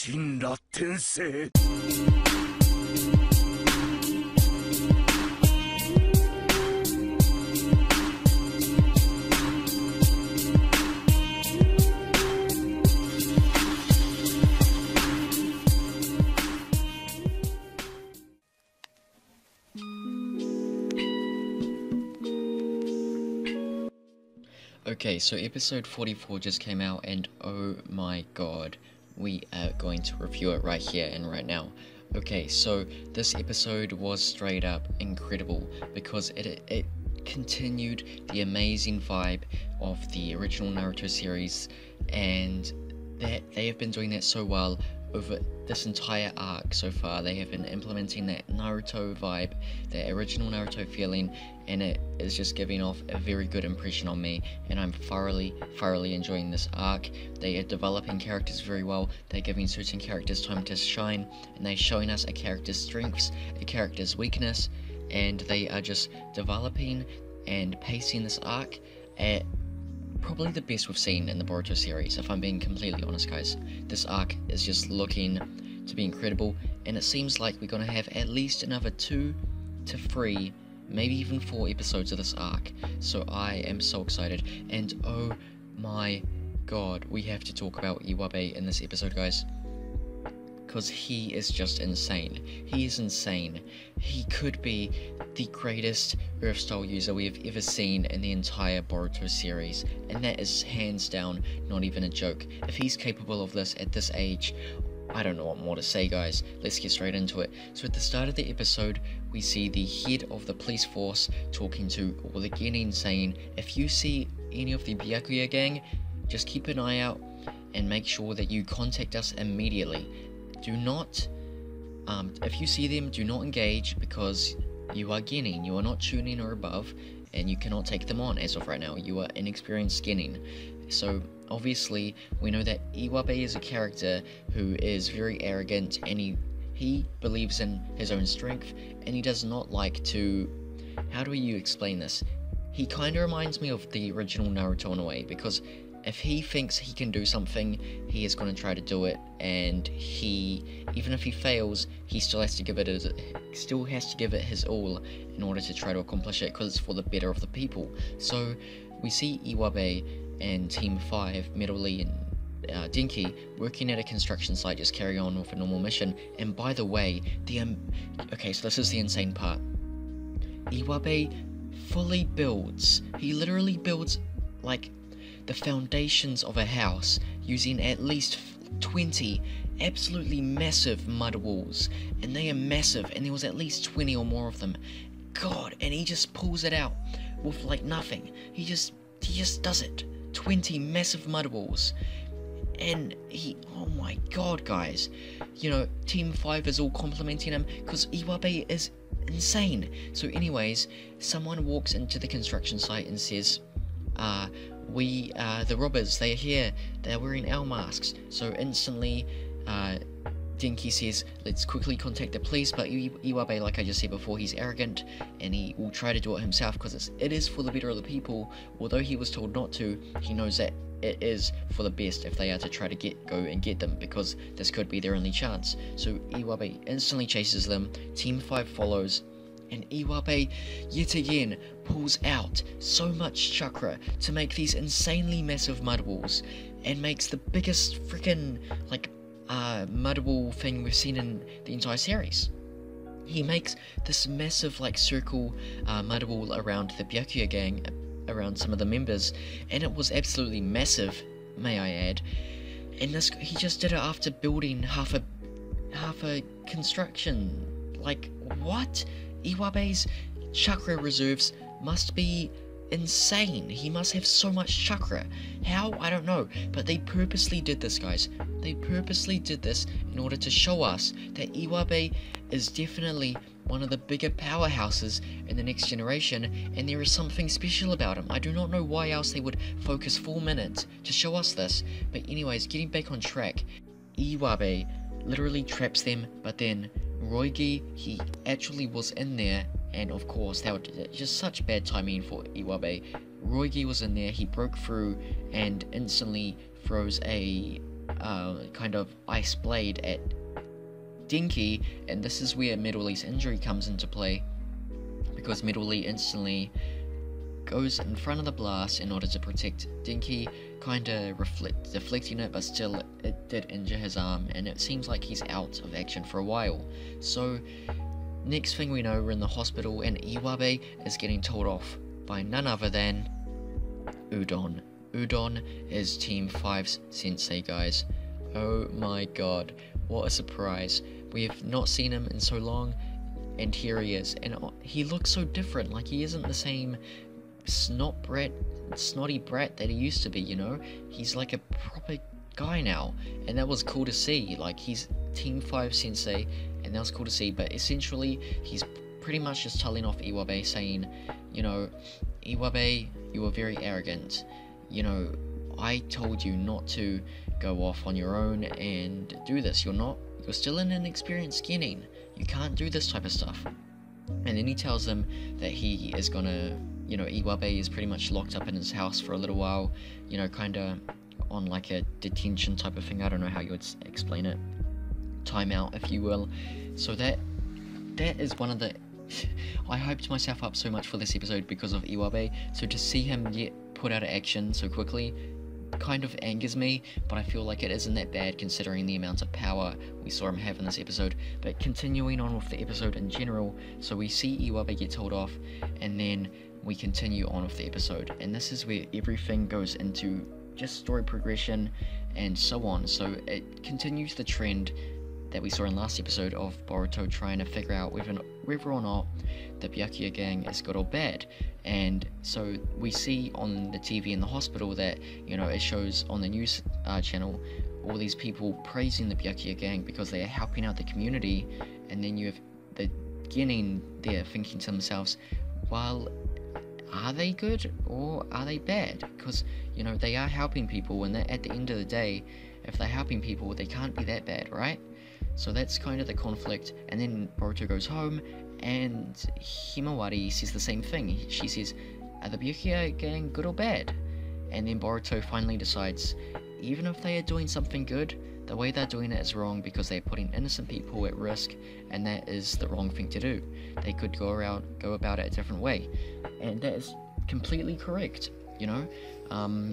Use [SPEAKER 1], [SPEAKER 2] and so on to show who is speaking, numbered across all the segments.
[SPEAKER 1] 神羅転生
[SPEAKER 2] Okay, so episode 44 just came out, and oh my god, we are going to review it right here and right now. Okay, so this episode was straight up incredible because it continued the amazing vibe of the original Naruto series, and that they have been doing that so well over this entire arc so far. They have been implementing that Naruto vibe, that original Naruto feeling, and it is just giving off a very good impression on me, and I'm thoroughly enjoying this arc. They are developing characters very well, they're giving certain characters time to shine, and they're showing us a character's strengths, a character's weakness, and they are just developing and pacing this arc at probably the best we've seen in the Boruto series, if I'm being completely honest, guys. This arc is just looking to be incredible, and it seems like we're going to have at least another 2 to 3, maybe even 4 episodes of this arc. So I am so excited, and oh my god, we have to talk about Iwabe in this episode, guys. Because he is just insane. He is insane. He could be the greatest Earth Style user we have ever seen in the entire Boruto series, and that is hands down not even a joke. If he's capable of this at this age, I don't know what more to say, guys. Let's get straight into it. So at the start of the episode, we see the head of the police force talking to all the genin, saying, if you see any of the Byakuya gang, just keep an eye out and make sure that you contact us immediately. Do not, if you see them, do not engage, because you are genin, you are not chunin or above, and you cannot take them on as of right now. You are inexperienced genin. So obviously we know that Iwabe is a character who is very arrogant, and he believes in his own strength, and he does not like to, how do you explain this? He kind of reminds me of the original Naruto in a way, because if he thinks he can do something, he is going to try to do it, and even if he fails, he still has to give it his all in order to try to accomplish it, because it's for the better of the people. So we see Iwabe and Team 5, Midori and Denki, working at a construction site, just carry on with a normal mission. And by the way, okay, so this is the insane part. Iwabe fully builds, he literally builds like the foundations of a house using at least 20 absolutely massive mud walls, and they are massive, and there was at least 20 or more of them. God, and he just pulls it out with like nothing. He just does it. 20 massive mud walls, and oh my god, guys, you know, Team 5 is all complimenting him because Iwabe is insane. So anyways, someone walks into the construction site and says, the robbers, they are here, they're wearing our masks. So instantly, Denki says, let's quickly contact the police, but Iwabe, like I just said before, he's arrogant, and he will try to do it himself, because it is for the better of the people. Although he was told not to, he knows that it is for the best if they are to try to go and get them, because this could be their only chance. So Iwabe instantly chases them, Team 5 follows, and Iwabe yet again pulls out so much chakra to make these insanely massive mud walls, and makes the biggest freaking mud wall thing we've seen in the entire series. He makes this massive circle mud wall around the Byakuya gang, around some of the members, and it was absolutely massive, may I add. And he just did it after building half a construction. Like, what? Iwabe's chakra reserves must be insane. He must have so much chakra. How? I don't know. But they purposely did this, guys. They purposely did this in order to show us that Iwabe is definitely one of the bigger powerhouses in the next generation, and there is something special about him. I do not know why else they would focus 4 minutes to show us this. But anyways, getting back on track, Iwabe literally traps them, but then Roigi, he actually was in there, and of course that was just such bad timing for Iwabe. Roigi was in there, he broke through and instantly throws a kind of ice blade at Dinky, and this is where Midori's injury comes into play, because Midori instantly goes in front of the blast in order to protect Dinky, kinda deflecting it, but still it did injure his arm, and it seems like he's out of action for a while. So next thing we know, we're in the hospital, and Iwabe is getting told off by none other than Udon. Udon is Team 5's sensei, guys. Oh my god, what a surprise. We have not seen him in so long, and here he is, and he looks so different. Like, he isn't the same snotty brat that he used to be, you know? He's like a proper guy now, and that was cool to see. Like, he's Team 5 sensei, and that was cool to see, but essentially he's pretty much just telling off Iwabe, saying, you know, Iwabe, you were very arrogant, you know, I told you not to go off on your own and do this. You're still an inexperienced genin, you can't do this type of stuff. And then he tells them that he is gonna, you know, Iwabe is pretty much locked up in his house for a little while, you know, kinda on like a detention type of thing. I don't know how you would explain it, timeout if you will. So that is one of the I hyped myself up so much for this episode because of Iwabe, so to see him get put out of action so quickly kind of angers me, but I feel like it isn't that bad considering the amount of power we saw him have in this episode. But continuing on with the episode in general, so we see Iwabe get told off, and then we continue on with the episode, and this is where everything goes into just story progression and so on. So it continues the trend that we saw in last episode of Boruto trying to figure out whether or not the Byakuya gang is good or bad. And so we see on the TV in the hospital that, you know, it shows on the news channel all these people praising the Byakuya gang because they are helping out the community, and then you have the genin there thinking to themselves, well, are they good or are they bad? Because, you know, they are helping people, and at the end of the day, if they're helping people, they can't be that bad, right? So that's kind of the conflict. And then Boruto goes home, and Himawari says the same thing. She says, are the Byakuya gang good or bad? And then Boruto finally decides, even if they are doing something good, the way they're doing it is wrong because they're putting innocent people at risk, and that is the wrong thing to do. They could go about it a different way, and that is completely correct, you know?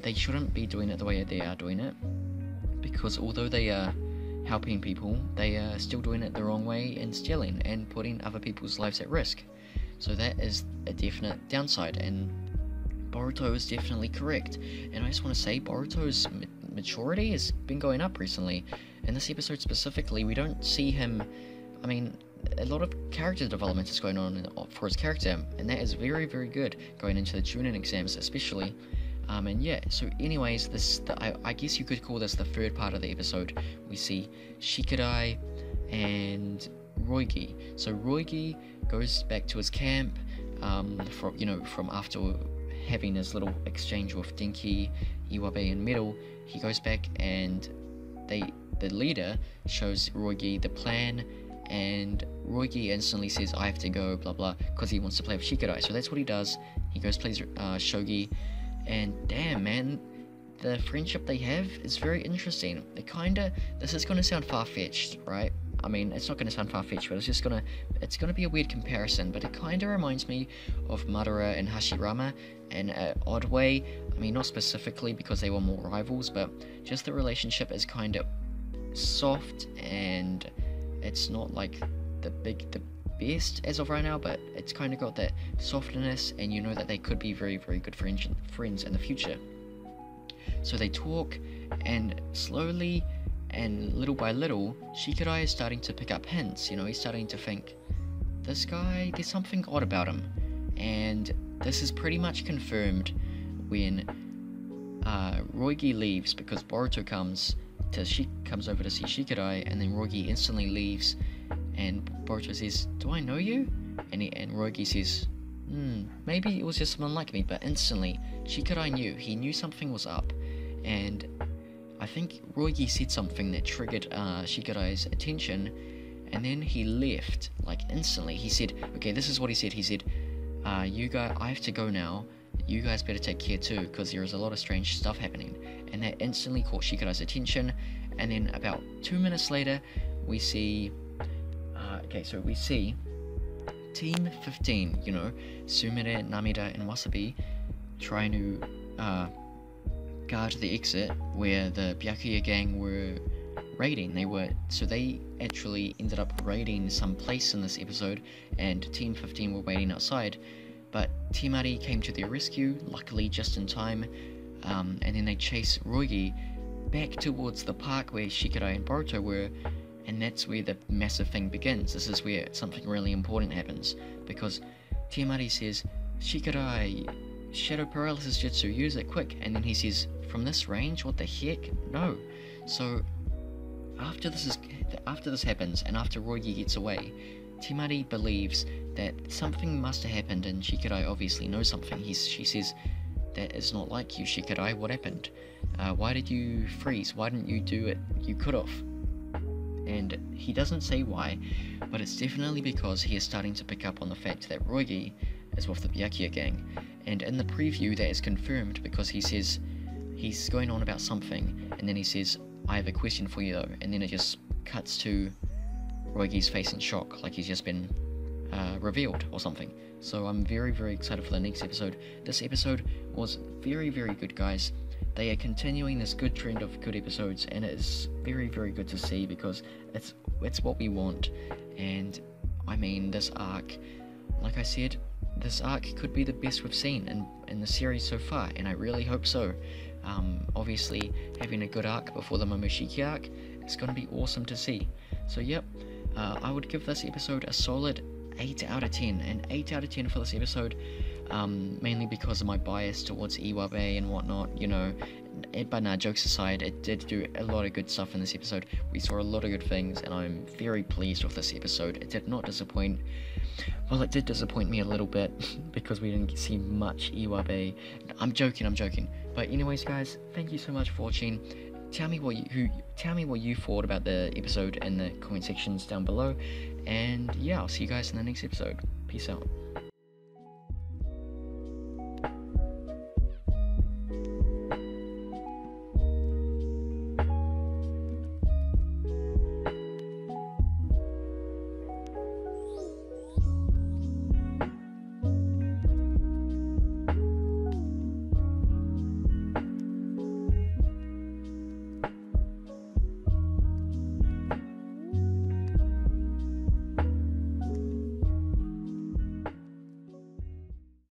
[SPEAKER 2] They shouldn't be doing it the way they are doing it, because although they are helping people, they are still doing it the wrong way and stealing and putting other people's lives at risk. So that is a definite downside, and Boruto is definitely correct. And I just want to say, Boruto's maturity has been going up recently. In this episode specifically, we don't see him, I mean, a lot of character development is going on for his character, and that is very, very good going into the Chunin exams especially. And yeah, so anyways, I guess you could call this the third part of the episode. We see Shikadai and Roigi. So Roigi goes back to his camp, from after having his little exchange with Dinky, Iwabe, and Metal. He goes back, and the leader shows Roigi the plan, and Roigi instantly says, I have to go, blah blah, because he wants to play with Shikadai. So that's what he does. He goes plays shogi. And damn, man, the friendship they have is very interesting. This is gonna sound far-fetched, right? I mean, it's not gonna sound far-fetched, but it's gonna be a weird comparison, but it kinda reminds me of Madara and Hashirama in an odd way. I mean, not specifically because they were more rivals, but just the relationship is kinda soft, and it's not like the best as of right now, but it's kind of got that softness, and you know that they could be very, very good friends in the future. So they talk, and slowly and little by little, Shikadai is starting to pick up hints. You know, he's starting to think, this guy, there's something odd about him. And this is pretty much confirmed when Roigi leaves, because Boruto comes over to see Shikadai, and then Roigi instantly leaves, and Boruto says, do I know you? And Roigi says, maybe it was just someone like me, but instantly Shikadai knew. He knew something was up, and I think Roigi said something that triggered Shikadai's attention, and then he left, like instantly. He said, okay, this is what he said. He said, you guys, I have to go now. You guys better take care too, because there is a lot of strange stuff happening. And that instantly caught Shikadai's attention, And then about 2 minutes later, we see we see Team 15, you know, Sumire, Namida, and Wasabi trying to guard the exit where the Byakuya gang were raiding. They actually ended up raiding some place in this episode, and Team 15 were waiting outside, but Timari came to their rescue, luckily just in time, and then they chase Roigi back towards the park where Shikadai and Boruto were, and that's where the massive thing begins. This is where something really important happens, because Timari says, "Shikadai, Shadow Paralysis Jutsu, use it quick," and then he says, "From this range? What the heck? No." So after this happens, and after Roigi gets away, Timari believes that something must have happened, and Shikadai obviously knows something. She says, "That is not like you, Shikadai. What happened? Why did you freeze? Why didn't you do it? You could have." And he doesn't say why, but it's definitely because he is starting to pick up on the fact that Roigi is with the Byakuya gang. And in the preview, that is confirmed because he says he's going on about something, and then he says, "I have a question for you though," and then it just cuts to Roigi's face in shock, like he's just been revealed or something. So I'm very, very excited for the next episode. This episode was very, very good, guys. They are continuing this good trend of good episodes, and it is very, very good to see, because it's what we want. And I mean, this arc, like I said, this arc could be the best we've seen in the series so far, and I really hope so. Obviously, having a good arc before the Momoshiki arc, it's going to be awesome to see. So yep, I would give this episode a solid 8 out of 10, and 8 out of 10 for this episode, mainly because of my bias towards Iwabe and whatnot, you know. But nah, jokes aside, it did do a lot of good stuff in this episode. We saw a lot of good things, and I'm very pleased with this episode. It did not disappoint. Well, it did disappoint me a little bit because we didn't see much Iwabe. I'm joking. But anyways, guys, thank you so much for watching. Tell me what you thought about the episode in the comment sections down below, and yeah, I'll see you guys in the next episode. Peace out.